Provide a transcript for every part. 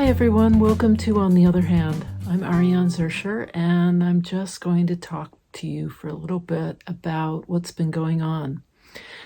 everyone, welcome to On the Other Hand. I'm Ariane Zurcher, and I'm just going to talk to you for a little bit about what's been going on.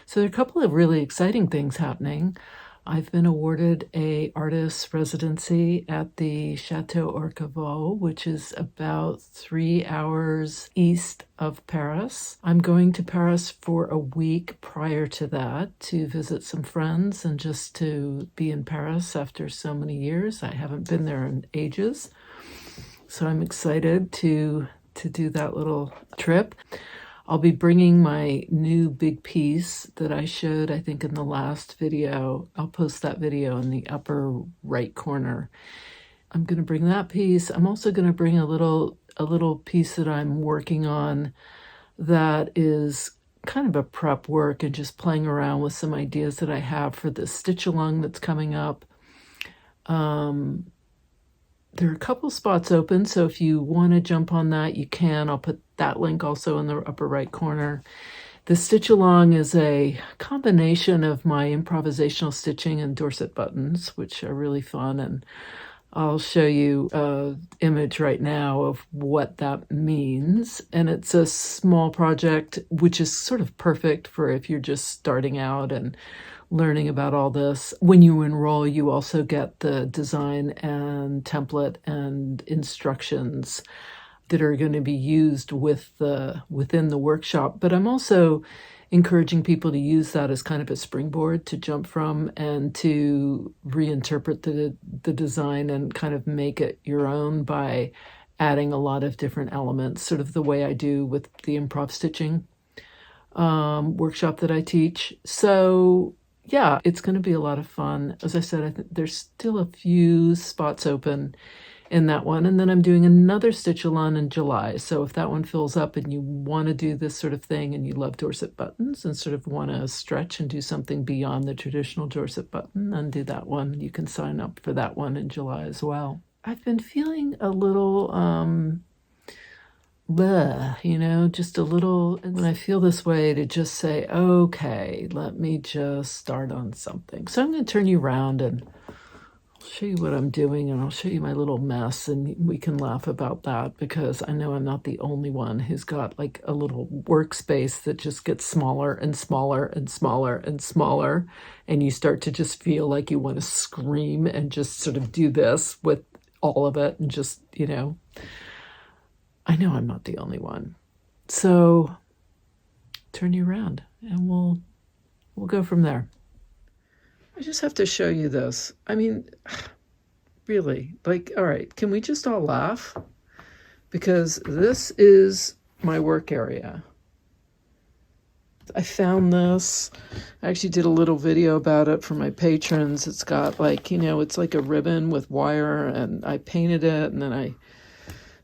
So there are a couple of really exciting things happening. I've been awarded a artist residency at the Chateau Orcavaux, which is about 3 hours east of Paris. I'm going to Paris for a week prior to that to visit some friends and just to be in Paris after so many years. I haven't been there in ages, so I'm excited to do that little trip. I'll be bringing my new big piece that I showed, I think, in the last video. I'll post that video in the upper right corner. I'm going to bring that piece. I'm also going to bring a little piece that I'm working on that is kind of a prep work and just playing around with some ideas that I have for the stitch-along that's coming up. There are a couple spots open, so if you want to jump on that, you can. I'll put that link also in the upper right corner. The stitch-along is a combination of my improvisational stitching and Dorset buttons, which are really fun, and I'll show you an image right now of what that means. And it's a small project, which is sort of perfect for if you're just starting out and learning about all this. When you enroll, you also get the design and template and instructions that are going to be used within the workshop. But I'm also encouraging people to use that as kind of a springboard to jump from and to reinterpret the design and kind of make it your own by adding a lot of different elements, sort of the way I do with the improv stitching workshop that I teach. So yeah, it's going to be a lot of fun. As I said, I think there's still a few spots open in that one. And then I'm doing another stitch-along in July. So if that one fills up and you want to do this sort of thing and you love Dorset buttons and sort of want to stretch and do something beyond the traditional Dorset button, then do that one. You can sign up for that one in July as well. I've been feeling a little just a little, and when I feel this way, to just say, okay, let me just start on something. So I'm going to turn you around and I'll show you what I'm doing, and I'll show you my little mess, and we can laugh about that because I know I'm not the only one who's got like a little workspace that just gets smaller and smaller and smaller and smaller, and you start to just feel like you want to scream and just sort of do this with all of it and just, I know I'm not the only one. So turn you around and we'll go from there. I just have to show you this. I mean, really, all right, can we just all laugh? Because this is my work area. I found this. I actually did a little video about it for my patrons. It's got it's like a ribbon with wire, and I painted it, and then I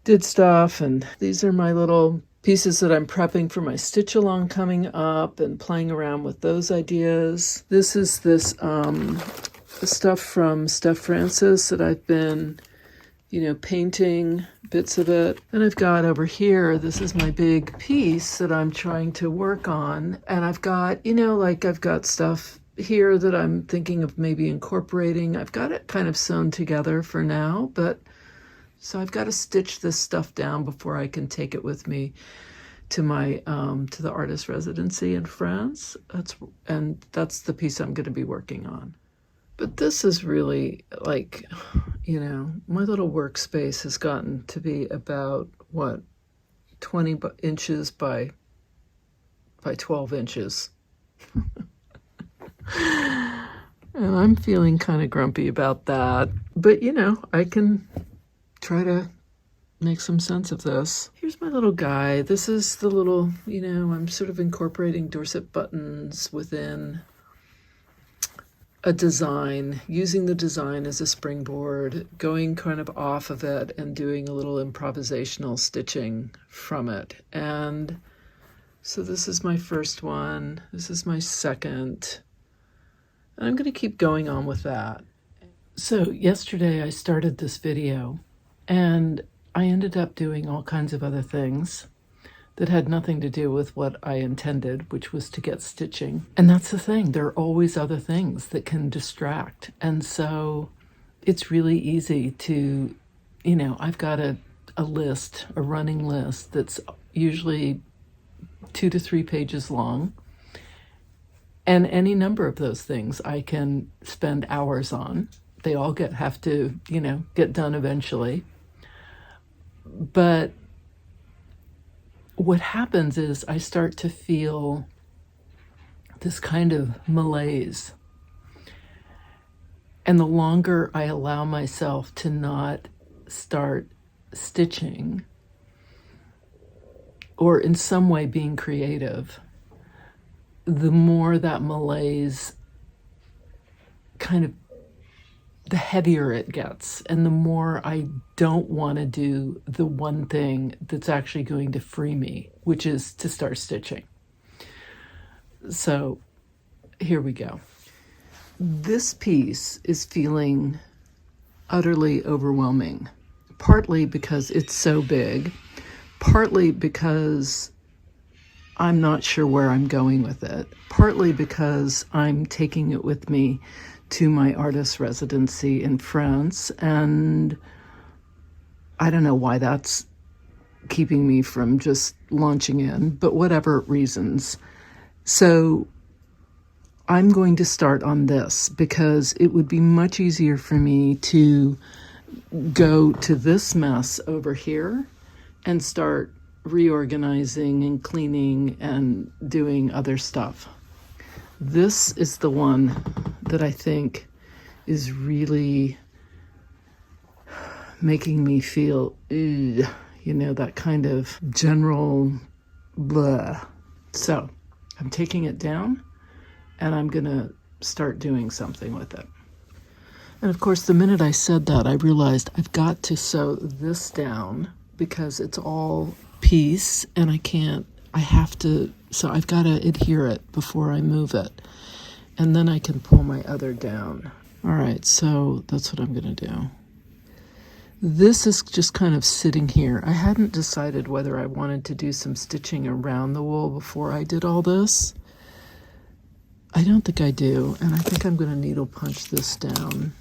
did stuff, and these are my little pieces that I'm prepping for my stitch-along coming up and playing around with those ideas. This is this stuff from Steph Francis that I've been, painting bits of it. And I've got over here, this is my big piece that I'm trying to work on. And I've got, I've got stuff here that I'm thinking of maybe incorporating. I've got it kind of sewn together for now, so I've got to stitch this stuff down before I can take it with me to my to the artist residency in France. That's the piece I'm going to be working on. But this is really my little workspace has gotten to be about 20 inches by 12 inches. And I'm feeling kind of grumpy about that. But I can try to make some sense of this. Here's my little guy. This is the little, I'm sort of incorporating Dorset buttons within a design, using the design as a springboard, going kind of off of it and doing a little improvisational stitching from it. And so this is my first one. This is my second. And I'm going to keep going on with that. So yesterday I started this video, and I ended up doing all kinds of other things that had nothing to do with what I intended, which was to get stitching. And that's the thing. There are always other things that can distract. And so it's really easy to, I've got a list, a running list that's usually 2 to 3 pages long. And any number of those things I can spend hours on. They all have to, get done eventually. But what happens is I start to feel this kind of malaise. And the longer I allow myself to not start stitching or in some way being creative, the more that malaise the heavier it gets, and the more I don't want to do the one thing that's actually going to free me, which is to start stitching. So here we go. This piece is feeling utterly overwhelming, partly because it's so big, partly because I'm not sure where I'm going with it, partly because I'm taking it with me to my artist residency in France, and I don't know why that's keeping me from just launching in, but whatever reasons. So I'm going to start on this because it would be much easier for me to go to this mess over here and start reorganizing and cleaning and doing other stuff. This is the one that I think is really making me feel, that kind of general blah. So I'm taking it down and I'm going to start doing something with it. And of course, the minute I said that, I realized I've got to sew this down because it's all piece and so I've got to adhere it before I move it. And then I can pull my other down. All right, so that's what I'm going to do. This is just kind of sitting here. I hadn't decided whether I wanted to do some stitching around the wool before I did all this. I don't think I do, and I think I'm going to needle punch this down.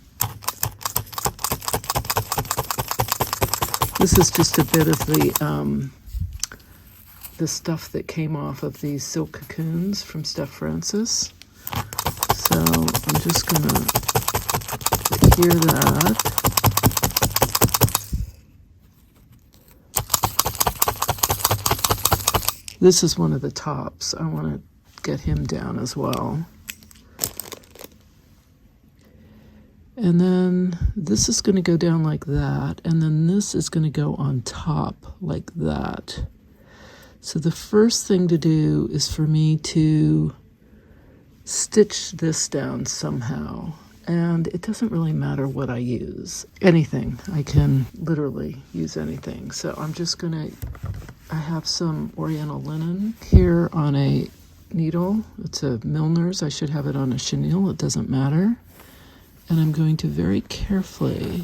This is just a bit of the stuff that came off of these silk cocoons from Steph Francis. So I'm just going to adhere that. This is one of the tops. I want to get him down as well. And then this is going to go down like that, and then this is going to go on top like that. So the first thing to do is for me to stitch this down somehow. And it doesn't really matter what I use. Anything. I can literally use anything. So I'm just going to, I have some Oriental linen here on a needle. It's a Milner's. I should have it on a chenille. It doesn't matter. And I'm going to very carefully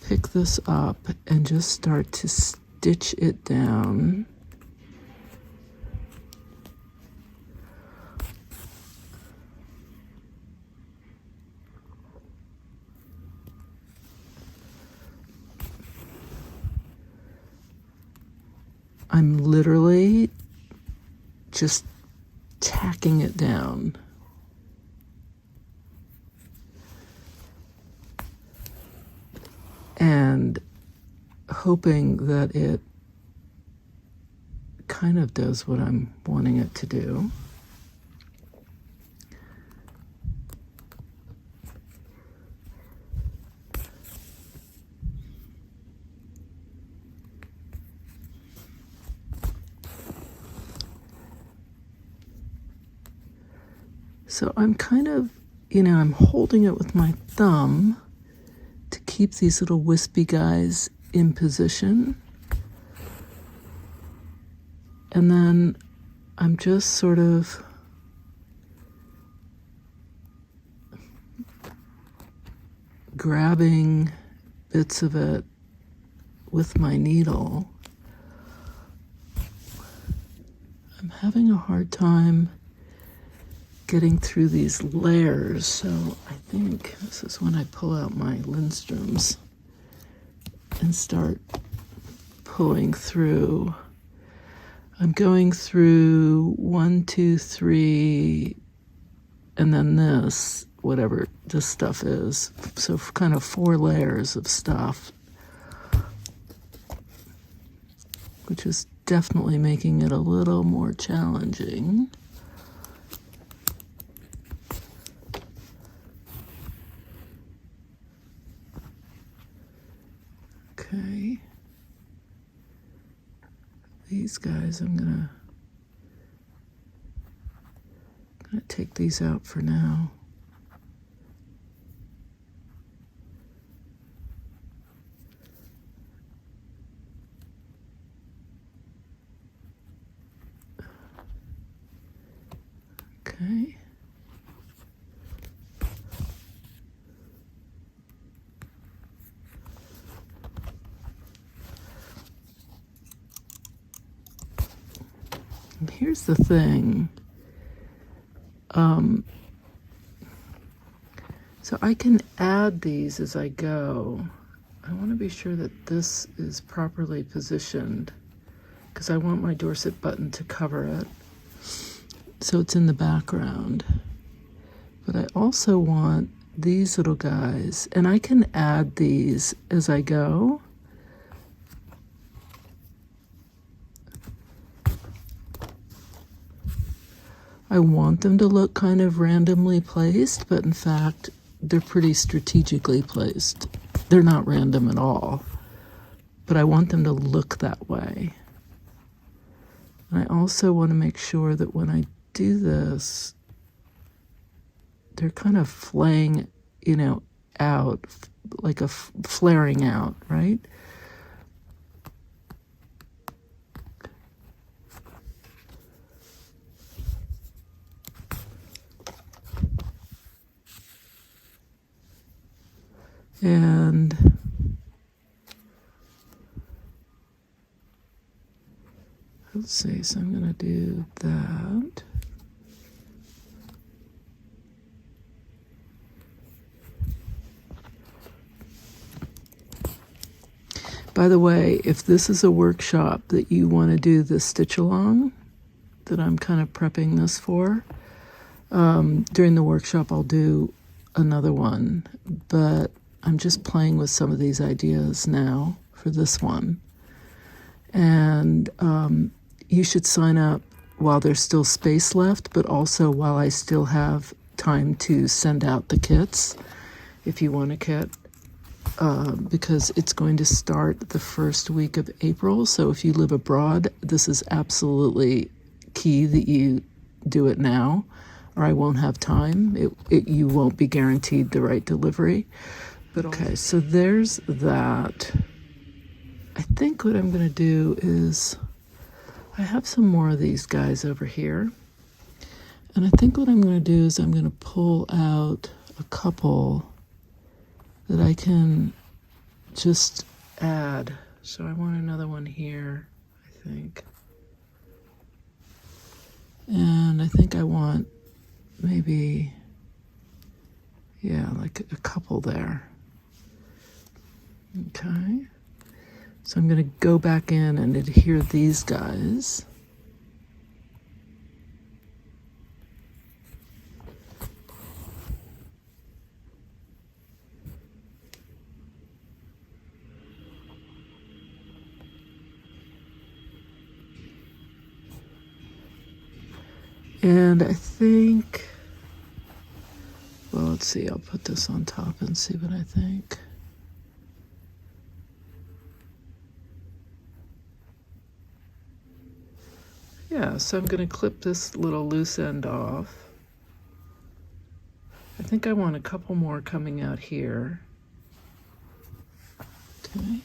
pick this up and just start to stitch it down. I'm literally just tacking it down. And hoping that it kind of does what I'm wanting it to do. So I'm kind of, I'm holding it with my thumb to keep these little wispy guys in position. And then I'm just sort of grabbing bits of it with my needle. I'm having a hard time getting through these layers. So I think this is when I pull out my Lindstroms and start pulling through. I'm going through 1, 2, 3, and then this, whatever this stuff is. So kind of 4 layers of stuff, which is definitely making it a little more challenging. Okay. These guys, I'm gonna take these out for now. Okay. And here's the thing. So I can add these as I go. I want to be sure that this is properly positioned because I want my Dorset button to cover it, so it's in the background. But I also want these little guys, and I can add these as I go. I want them to look kind of randomly placed, but in fact, they're pretty strategically placed. They're not random at all, but I want them to look that way. And I also want to make sure that when I do this, they're kind of flaying, out, like a flaring out, right? And let's see, so I'm going to do that. By the way, if this is a workshop that you want to do the stitch along, that I'm kind of prepping this for, during the workshop I'll do another one, but I'm just playing with some of these ideas now for this one. And you should sign up while there's still space left, but also while I still have time to send out the kits, if you want a kit, because it's going to start the first week of April. So if you live abroad, this is absolutely key that you do it now, or I won't have time. You won't be guaranteed the right delivery. But okay, so there's that. I think what I'm going to do is, I have some more of these guys over here. And I think what I'm going to do is I'm going to pull out a couple that I can just add. So I want another one here, I think. And I think I want maybe, like a couple there. Okay. So I'm going to go back in and adhere these guys. And I think, well, let's see, I'll put this on top and see what I think. Yeah, so I'm going to clip this little loose end off. I think I want a couple more coming out here. Okay.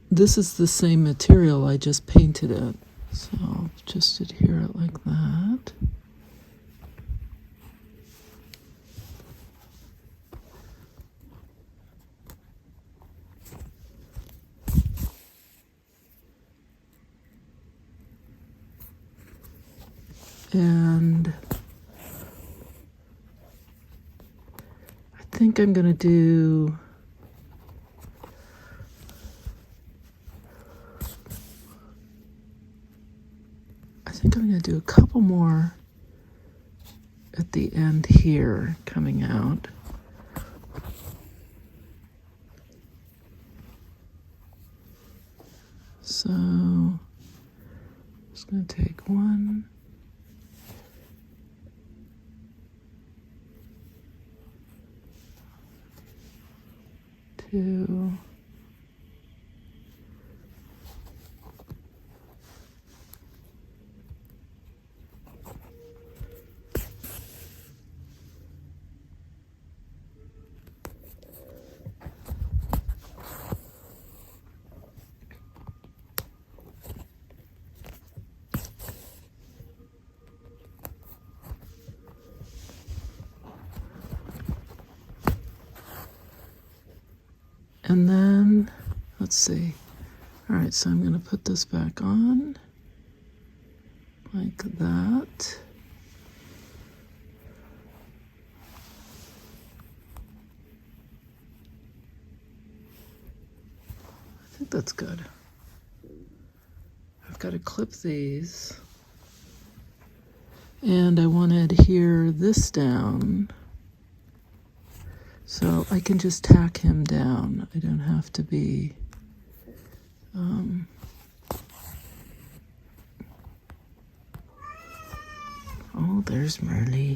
This is the same material, I just painted it. So I'll just adhere it like that. And I think I'm going to do a couple more at the end here coming out. So I'm just going to take 1, 2, and then, let's see. All right, so I'm going to put this back on like that. I think that's good. I've got to clip these. And I want to adhere this down. So I can just tack him down. I don't have to be oh, there's Merle.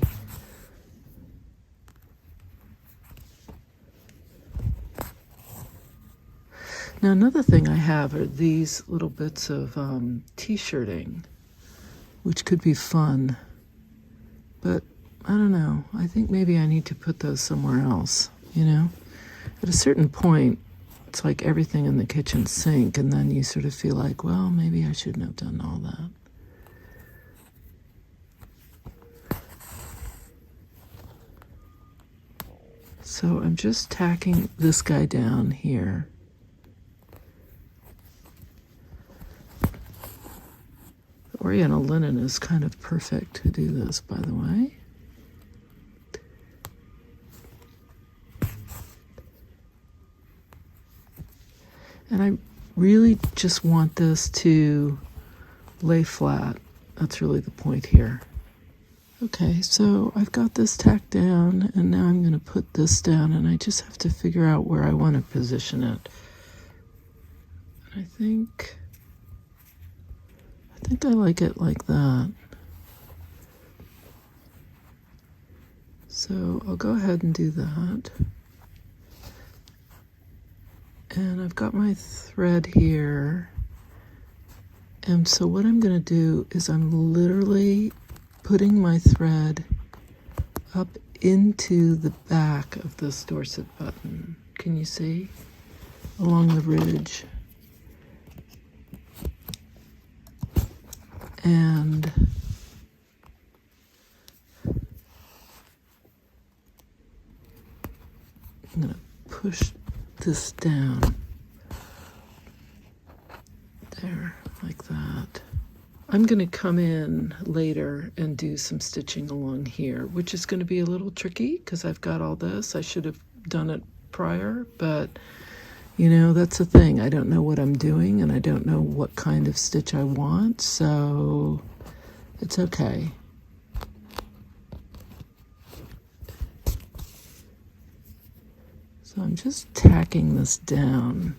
Now another thing I have are these little bits of t-shirting, which could be fun, but I don't know. I think maybe I need to put those somewhere else, you know? At a certain point, it's like everything in the kitchen sink, and then you sort of feel like, well, maybe I shouldn't have done all that. So I'm just tacking this guy down here. The Oriental linen is kind of perfect to do this, by the way. And I really just want this to lay flat. That's really the point here. Okay, so I've got this tacked down, and now I'm going to put this down, and I just have to figure out where I want to position it. And I think I like it like that. So I'll go ahead and do that. And I've got my thread here. And so what I'm going to do is I'm literally putting my thread up into the back of this Dorset button. Can you see? Along the ridge. And I'm going to push this down there like that. I'm going to come in later and do some stitching along here, which is going to be a little tricky because I've got all this. I should have done it prior, but you know, that's the thing. I don't know what I'm doing, and I don't know what kind of stitch I want, so it's okay. So I'm just tacking this down.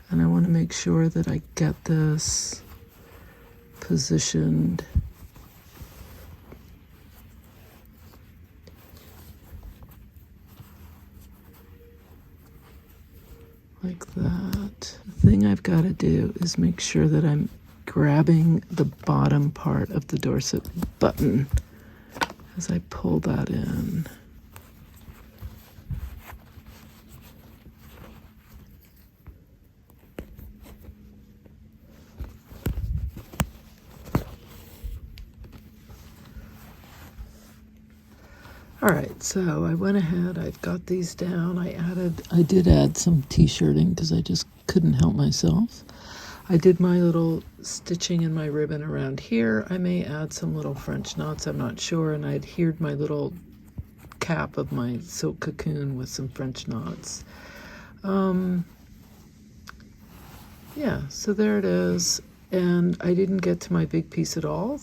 And I want to make sure that I get this positioned like that. The thing I've got to do is make sure that I'm grabbing the bottom part of the Dorset button as I pull that in. All right, so I went ahead, I've got these down. I did add some t-shirting because I just couldn't help myself. I did my little stitching in my ribbon around here. I may add some little French knots, I'm not sure. And I adhered my little cap of my silk cocoon with some French knots. Yeah, so there it is. And I didn't get to my big piece at all.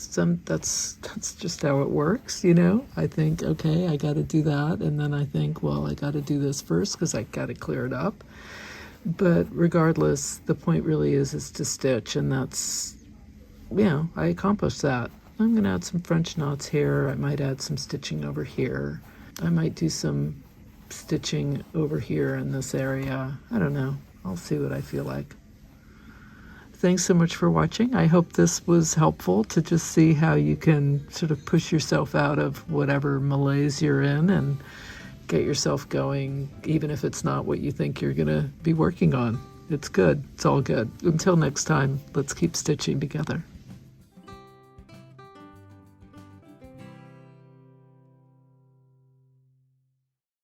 That's just how it works, you know. I think, okay, I got to do that. And then I think, well, I got to do this first because I got to clear it up. But regardless, the point really is to stitch. And that's, you know, I accomplished that. I'm going to add some French knots here. I might add some stitching over here. I might do some stitching over here in this area. I don't know. I'll see what I feel like. Thanks so much for watching. I hope this was helpful to just see how you can sort of push yourself out of whatever malaise you're in and get yourself going, even if it's not what you think you're going to be working on. It's good. It's all good. Until next time, let's keep stitching together.